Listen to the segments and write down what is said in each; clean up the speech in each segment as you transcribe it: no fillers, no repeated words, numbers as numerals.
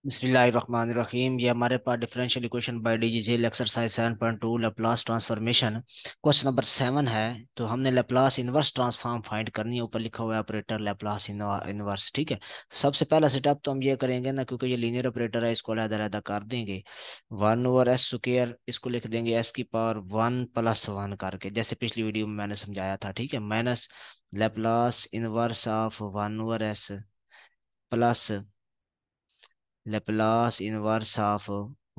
बिस्मिल्लाहिर्रहमानिर्रहीम। ये हमारे पास differential equation by D G Zill exercise 7.2 Laplace transformation question number 7 है। तो हमने लैप्लास इनवर्स ट्रांसफॉर्म फाइंड करनी है। ऊपर लिखा हुआ है ऑपरेटर लैप्लास इनवर्स। ठीक है, सबसे पहला सेटअप तो हम ये करेंगे ना, क्योंकि ये लीनियर ऑपरेटर है, इसको अलग-अलग कर देंगे। 1/s स्क्वायर इसको लिख देंगे s की पावर 1+1 करके, जैसे पिछली वीडियो में मैंने समझाया था। ठीक है, minus Laplace inverse of 1/s plus Laplace inverse of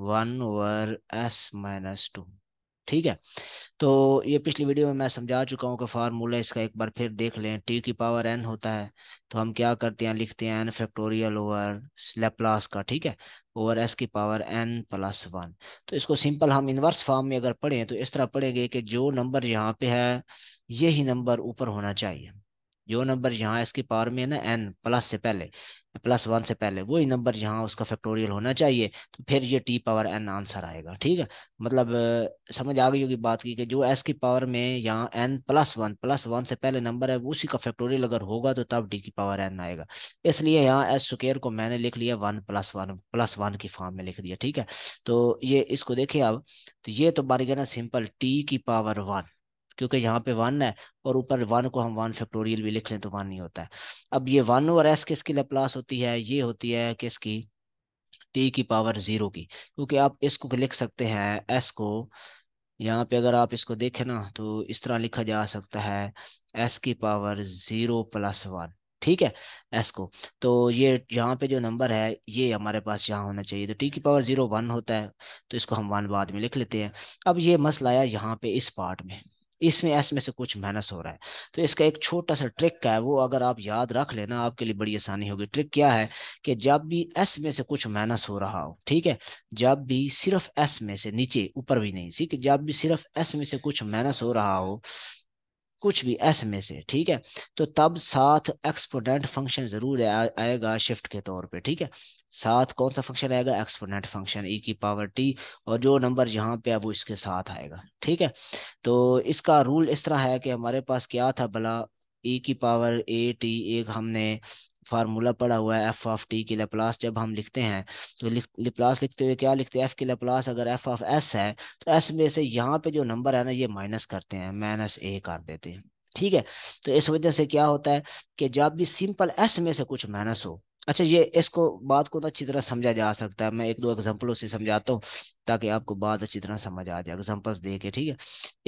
1/s-2। ठीक है, तो ये पिछली वीडियो में मैं समझा चुका हूँ कि फार्मूला इसका एक बार फिर देख लें। टी की पावर n होता है, तो हम क्या करते हैं, लिखते हैं n फैक्टोरियल ओवर लेप्लास का। ठीक है, ओवर s की पावर n+1। तो इसको सिंपल हम इनवर्स फॉर्म में अगर पढ़ें तो इस तरह पढ़ेंगे कि जो नंबर यहाँ पे है यही नंबर ऊपर होना चाहिए। जो नंबर यहाँ इसकी पावर में है ना, n +1 से पहले वही नंबर यहाँ उसका फैक्टोरियल होना चाहिए। तो फिर ये टी पावर n आंसर आएगा। ठीक है, मतलब समझ आ गई होगी बात की कि जो s की पावर में यहाँ n+1 से पहले नंबर है वो उसी का फैक्टोरियल अगर होगा तो तब d की पावर n आएगा। इसलिए यहाँ एस स्क्वायर को मैंने लिख लिया 1+1 की फॉर्म में लिख दिया। ठीक है, तो ये इसको देखिए अब। तो ये तो बन गया ना सिंपल टी की पावर 1, क्योंकि यहाँ पे 1 है और ऊपर 1 को हम 1 फैक्टोरियल भी लिख लें तो 1 नहीं होता है। अब ये 1/s किसकी लैप्लास होती है, ये होती है किसकी, टी की पावर 0 की। क्योंकि आप इसको लिख सकते हैं एस को, यहाँ पे अगर आप इसको देखें ना तो इस तरह लिखा जा सकता है एस की पावर 0+1। ठीक है, एस को। तो ये यहाँ पे जो नंबर है ये हमारे पास यहाँ होना चाहिए। तो टी की पावर 0 1 होता है, तो इसको हम 1 बाद में लिख लेते हैं। अब ये मसला आया यहाँ पे इस पार्ट में, इसमें एस में से कुछ माइनस हो रहा है। तो इसका एक छोटा सा ट्रिक है, वो अगर आप याद रख लेना आपके लिए बड़ी आसानी होगी। ट्रिक क्या है कि जब भी एस में से कुछ माइनस हो रहा हो, ठीक है, जब भी सिर्फ एस में से, नीचे ऊपर भी नहीं, ठीक है, जब भी सिर्फ एस में से कुछ माइनस हो रहा हो, कुछ भी एस में से, ठीक है, तो तब साथ एक्सपोनेंट फंक्शन जरूर आएगा शिफ्ट के तौर पे। ठीक है, साथ कौन सा फंक्शन आएगा, एक्सपोनेंट फंक्शन ई की पावर टी, और जो नंबर यहाँ पे है वो इसके साथ आएगा। ठीक है, तो इसका रूल इस तरह है कि हमारे पास क्या था भला, ई की पावर ए टी, एक हमने फार्मूला पढ़ा हुआ है एफ ऑफ टी की लैप्लास जब हम लिखते हैं, तो लैप्लास लिखते हुए क्या लिखते हैं, एफ की लैप्लास अगर एफ ऑफ एस है तो एस में से यहाँ पे जो नंबर है ना ये माइनस करते हैं, -a कर देते हैं। ठीक है, तो इस वजह से क्या होता है कि जब भी सिंपल एस में से कुछ माइनस हो, अच्छा ये इसको बात को तो अच्छी तरह समझा जा सकता है, मैं एक दो एग्जांपलों से समझाता हूँ ताकि आपको बात अच्छी तरह समझ आ जाए एग्जांपल्स दे के। ठीक है,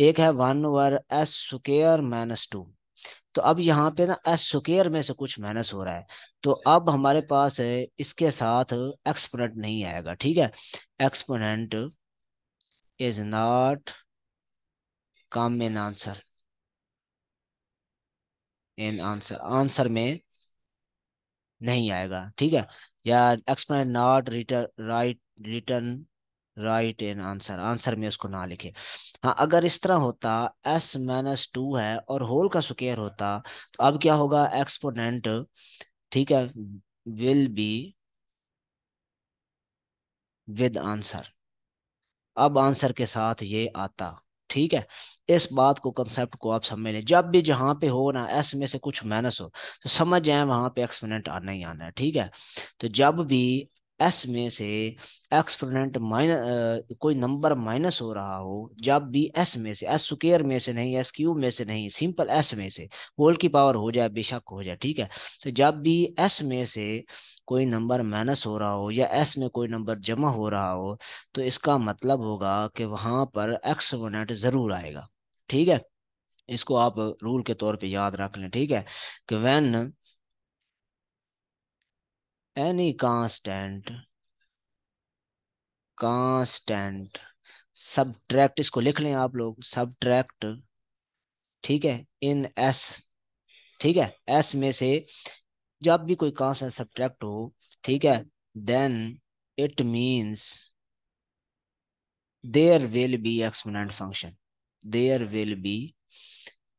एक है 1/s² तो अब यहाँ पे ना एस स्क्वायर में से कुछ माइनस हो रहा है, तो अब हमारे पास है इसके साथ एक्सपोनेंट नहीं आएगा। ठीक है, exponent is not come in answer, in answer, answer में नहीं आएगा। ठीक है, या exponent not return right in answer, answer में उसको ना लिखे। हाँ, अगर इस तरह होता s-2 है और होल का स्क्वायर होता, तो अब क्या होगा, एक्सपोनेंट, ठीक है, विल बी विद आंसर, अब आंसर के साथ ये आता। ठीक है, इस बात को, कंसेप्ट को आप समझ लें, जब भी जहां पे हो ना एस में से कुछ माइनस हो तो समझ जाए वहां पे एक्सपोनेंट आना ही आना है। ठीक है, तो जब भी एस में से एक्सपोनेंट माइनस, कोई नंबर माइनस हो रहा हो, जब भी एस में से, एस स्क्वायर में से नहीं, एस क्यूब में से नहीं, सिंपल एस में से, होल की पावर हो जाए बेशक हो जाए। ठीक है, तो जब भी एस में से कोई नंबर माइनस हो रहा हो या एस में कोई नंबर जमा हो रहा हो, तो इसका मतलब होगा कि वहां पर एक्सपोनेंट जरूर आएगा। ठीक है, इसको आप रूल के तौर पे याद रख लें। ठीक है, कि व्हेन एनी कांस्टेंट सब्ट्रैक्ट, इसको लिख लें आप लोग, सब्ट्रैक्ट, ठीक है, इन एस, ठीक है, एस में से जब भी कोई कांस्टेंट सब्ट्रैक्ट हो, ठीक है, then it means there will be exponent function, there will be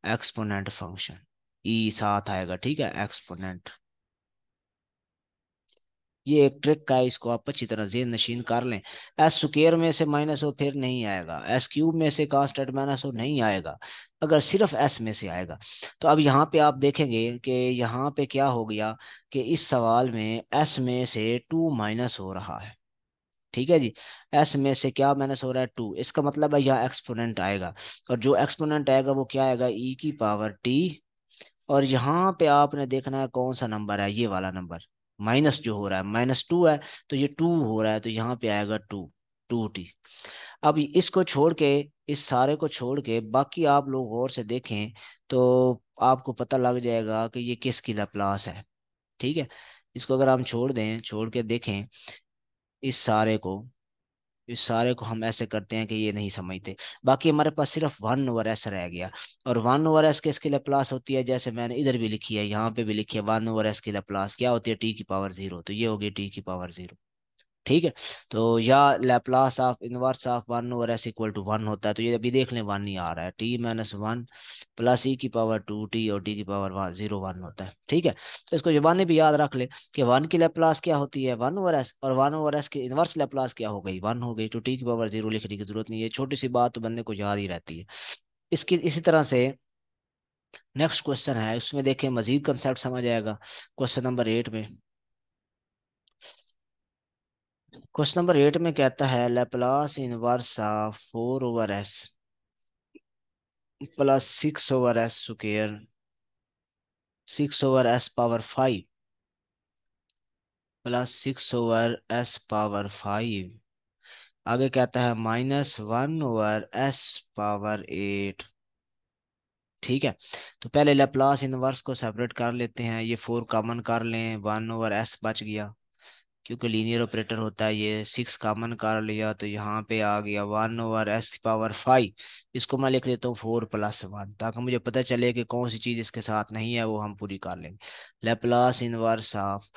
exponent function, e साथ आएगा। ठीक है, एक्सपोनेंट, ये एक ट्रिक है, इसको आप अच्छी तरह जेहन नशीन कर लें। एस स्क्वायर में से माइनस हो फिर नहीं आएगा, एस क्यूब में से कांस्टेंट माइनस हो नहीं आएगा, अगर सिर्फ एस में से आएगा। तो अब यहाँ पे आप देखेंगे कि यहाँ पे क्या हो गया कि इस सवाल में एस में से टू माइनस हो रहा है। ठीक है जी, एस में से क्या माइनस हो रहा है, टू। इसका मतलब है यहाँ एक्सपोनेंट आएगा, और जो एक्सपोनेंट आएगा वो क्या आएगा, ई की पावर टी। और यहाँ पे आपने देखना है कौन सा नंबर है, ये वाला नंबर माइनस जो हो रहा है, माइनस टू है, तो ये टू हो रहा है, तो यहाँ पे आएगा टू, टू टी। अब इसको छोड़ के, इस सारे को छोड़ के बाकी आप लोग गौर से देखें तो आपको पता लग जाएगा कि ये किसकी लैप्लास है। ठीक है, इसको अगर हम छोड़ दें, छोड़ के देखें इस सारे को, इस सारे को हम ऐसे करते हैं कि ये नहीं समझते। बाकी हमारे पास सिर्फ वन ओवर एस रह गया, और वन ओवर एस किसकी लैप्लास होती है, जैसे मैंने इधर भी लिखी है, यहाँ पे भी लिखी है, वन ओवर एस की लैप्लास क्या होती है, टी की पावर जीरो, तो ये होगी टी की पावर जीरो। ठीक है, तो या Laplace of inverse of one over S equal to one होता है, तो ये अभी देख लें वन ही आ रहा है, टी माइनस वन प्लस ई की पावर टू टी, और टी की पावर वन जीरो वन होता है। ठीक है, तो इसको जबानी भी याद रख ले कि वन की लैप्लास क्या होती है, वन ओवर एस, और वन ओवर एस की इनवर्स लैप्लास क्या हो गई, वन हो गई, तो टी की पावर जीरो लिखने की जरूरत नहीं है, छोटी सी बात तो बंदे को याद ही रहती है। इसकी इसी तरह से नेक्स्ट क्वेश्चन है, उसमें देखें मजीद कंसेप्ट समझ आएगा। क्वेश्चन नंबर 8 में, क्वेश्चन नंबर 8 में कहता है Laplace inverse of four over S plus six over S square, six over S power five plus six over S power five, आगे कहता है minus one over S power eight. ठीक है, तो पहले लैपलास इनवर्स को सेपरेट कर लेते हैं, ये फोर कॉमन कर लें, वन ओवर एस बच गया, क्योंकि लीनियर ऑपरेटर होता है, ये सिक्स कॉमन कर लिया, तो यहाँ पे आ गया one over S power five. इसको मैं लिख लेता हूँ फोर प्लस वन, ताकि मुझे पता चले कि कौन सी चीज़ इसके साथ नहीं है, वो हम पूरी कर लेंगे। Laplace inverse of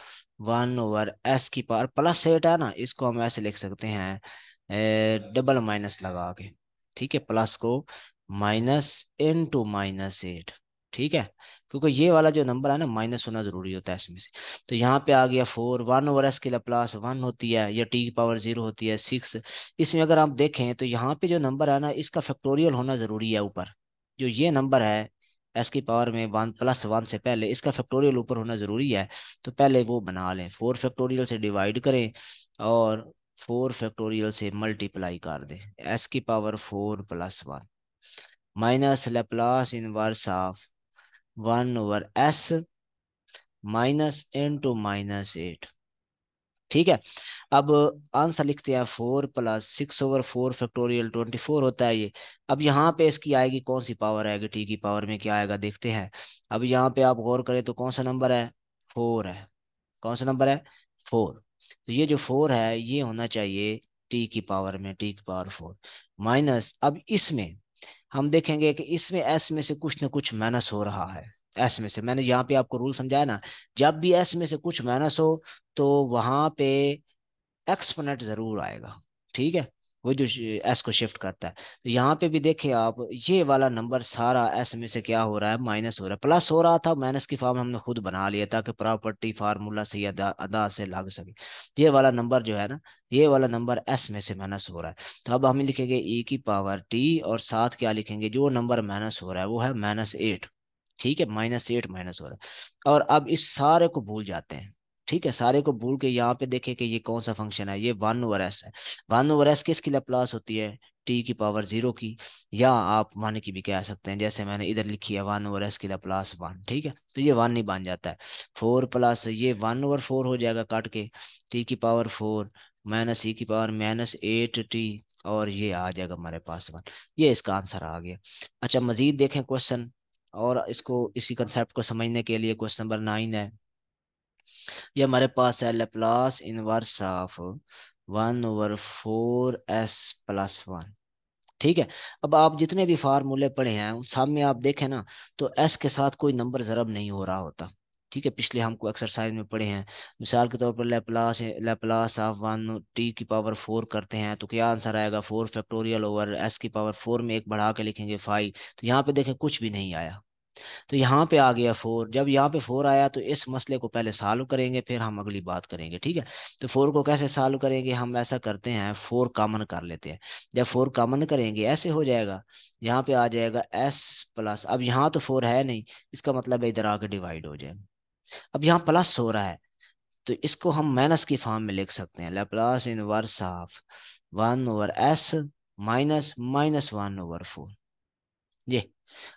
one over S की पावर प्लस एट है ना, इसको हम ऐसे लिख सकते हैं डबल माइनस लगा के। ठीक है, प्लस को माइनस इनटू माइनस एट। ठीक है, क्योंकि ये वाला जो नंबर है ना माइनस होना जरूरी होता है इसमें से। तो यहाँ पे आ गया फोर, वन ओवर एस की लैप्लास वन होती है, या टी की पावर जीरो होती है सिक्स। इसमें अगर आप देखें तो यहाँ पे जो नंबर है ना इसका फैक्टोरियल होना जरूरी है ऊपर, जो ये नंबर है एस की पावर में वन प्लस वन से पहले इसका फैक्टोरियल ऊपर होना जरूरी है। तो पहले वो बना लें, फोर फैक्टोरियल से डिवाइड करें और फोर फैक्टोरियल से मल्टीप्लाई कर दें, एस की power four plus one minus Laplace inverse of one over S minus into minus eight. ठीक है, अब आंसर लिखते हैं, four plus six over four factorial twenty four होता है ये। अब यहाँ पे इसकी आएगी कौन सी पावर आएगी, टी की पावर में क्या आएगा देखते हैं। अब यहाँ पे आप गौर करें तो कौन सा नंबर है, फोर है, कौन सा नंबर है, फोर। तो ये जो फोर है ये होना चाहिए टी की पावर में, टी की पावर फोर माइनस, अब इसमें हम देखेंगे कि इसमें एस में से कुछ ना कुछ माइनस हो रहा है। एस में से, मैंने यहाँ पे आपको रूल समझाया ना, जब भी एस में से कुछ माइनस हो तो वहां पे एक्सपोनेंट जरूर आएगा। ठीक है, वो जो एस को शिफ्ट करता है। तो यहाँ पे भी देखें आप, ये वाला नंबर सारा एस में से क्या हो रहा है, माइनस हो रहा है, प्लस हो रहा था, माइनस की फॉर्म हमने खुद बना लिया ताकि प्रॉपर्टी फार्मूला से अदा अदा से लग सके। ये वाला नंबर जो है ना, ये वाला नंबर एस में से माइनस हो रहा है, तो अब हम लिखेंगे ई की पावर टी, और साथ क्या लिखेंगे, जो नंबर माइनस हो रहा है वो है माइनस एट। ठीक है, माइनस एट माइनस हो रहा है, और अब इस सारे को भूल जाते हैं। ठीक है, सारे को भूल के यहाँ पे देखें कि ये कौन सा फंक्शन है, ये वन ओवर एस है। वन ओवर एस किसकी लैप्लास होती है, टी की पावर जीरो की, या आप वन की भी कह सकते हैं, जैसे मैंने इधर लिखी है वन ओवर एस की लैप्लास वन। ठीक है, तो ये वन ही बन जाता है, फोर प्लस ये वन ओवर फोर हो जाएगा काट के, टी की पावर फोर माइनस ई की पावर माइनस एट टी, और ये आ जाएगा हमारे पास वन। ये इसका आंसर आ गया। अच्छा, मजीद देखें क्वेश्चन, और इसको इसी कंसेप्ट को समझने के लिए क्वेश्चन नंबर 9 है। ये हमारे पास है Laplace inverse of one over four S plus one. ठीक है, अब आप जितने भी फार्मूले पढ़े हैं उन सब में आप देखें ना, तो एस के साथ कोई नंबर ज़रब नहीं हो रहा होता। ठीक है, पिछले हमको एक्सरसाइज में पढ़े हैं, मिसाल के तौर पर Laplace Laplace of one T की पावर फोर करते हैं तो क्या आंसर आएगा, फोर फैक्टोरियल ओवर एस की पावर फोर में एक बढ़ा के लिखेंगे फाइव, तो यहाँ पे देखें कुछ भी नहीं आया। तो यहाँ पे आ गया 4। जब यहाँ पे 4 आया तो इस मसले को पहले सॉल्व करेंगे, फिर हम अगली बात करेंगे, ठीक है। तो 4 को कैसे सॉल्व करेंगे, हम ऐसा करते हैं 4 कॉमन कर लेते हैं। जब 4 कॉमन करेंगे ऐसे हो जाएगा, यहाँ पे आ जाएगा s प्लस, अब यहाँ तो 4 है नहीं, इसका मतलब है इधर आके डिवाइड हो जाएगा। अब यहाँ प्लस हो रहा है, तो इसको हम माइनस की फॉर्म में लिख सकते हैं, Laplace inverse of 1/s minus -1/4। ये,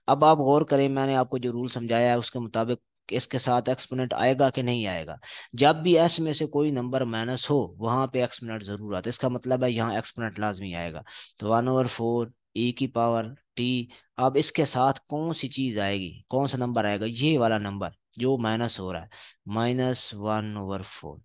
अब आप गौर करें, मैंने आपको जो रूल समझाया है उसके मुताबिक इसके साथ एक्सपोनेंट आएगा कि नहीं आएगा। जब भी एस में से कोई नंबर माइनस हो वहां पे एक्सपोनेंट जरूर आता है, इसका मतलब है यहाँ एक्सपोनेंट लाजमी आएगा। तो 1/4 ई की पावर टी। अब इसके साथ कौन सी चीज आएगी, कौन सा नंबर आएगा, ये वाला नंबर जो माइनस हो रहा है, -1/4।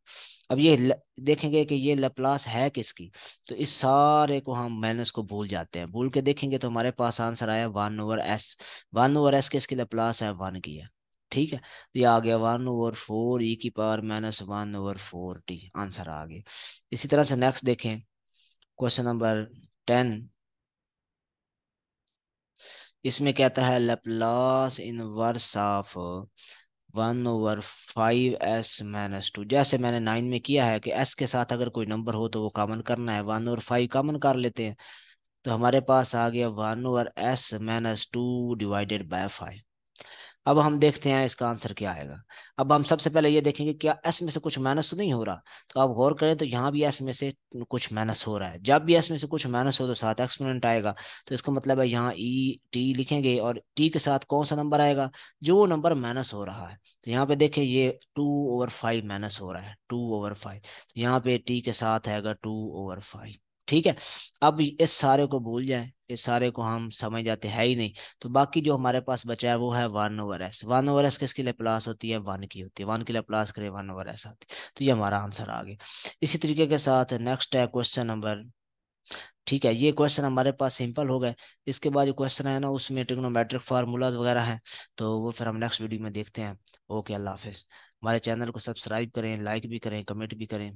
अब ये देखेंगे कि ये लैप्लास है किसकी, तो इस सारे को हम माइनस को भूल जाते हैं, भूल के देखेंगे तो हमारे पास आंसर आया 1/s। 1/s किसकी लैप्लास है, 1 की है, ठीक है। तो ये आ गया 1/4 ई की पावर -1/4 टी, आंसर आ गया। इसी तरह से नेक्स्ट देखें, क्वेश्चन नंबर 10। इसमें कहता है लैप्लास इनवर्स ऑफ 1/5s - 2। जैसे मैंने 9 में किया है कि s के साथ अगर कोई नंबर हो तो वो कॉमन करना है, 1/5 कॉमन कर लेते हैं। तो हमारे पास आ गया 1/s - 2 / 5। अब हम देखते हैं इसका आंसर क्या आएगा। अब हम सबसे पहले ये देखेंगे क्या एस में से कुछ माइनस तो नहीं हो रहा। तो आप गौर करें तो यहाँ भी एस में से कुछ माइनस हो रहा है, जब भी एस में से कुछ माइनस हो तो साथ एक्सपोनेंट आएगा। तो इसका मतलब है यहाँ ई टी लिखेंगे और टी के साथ कौन सा नंबर आएगा, जो नंबर माइनस हो रहा है। तो यहाँ पे देखें ये 2/5 माइनस हो रहा है, 2/5। तो यहाँ पे टी के साथ आएगा 2/5, ठीक है। अब इस सारे को भूल जाएं, इस सारे को हम समझ जाते हैं ही नहीं। तो बाकी जो हमारे पास बचा है वो है 1/s। 1/s किसकी लाप्लास होती है, 1 की होती है, 1 की लाप्लास करे 1/s आती है। तो ये हमारा आंसर आ गया। इसी तरीके के साथ नेक्स्ट है क्वेश्चन नंबर, ठीक है, ये क्वेश्चन हमारे पास सिंपल हो गए। इसके बाद जो क्वेश्चन है ना उसमें ट्रिग्नोमेट्रिक फार्मूलाज वगैरह हैं, तो वो फिर हम नेक्स्ट वीडियो में देखते हैं। ओके, अल्लाह हाफिज। हमारे चैनल को सब्सक्राइब करें, लाइक भी करें, कमेंट भी करें।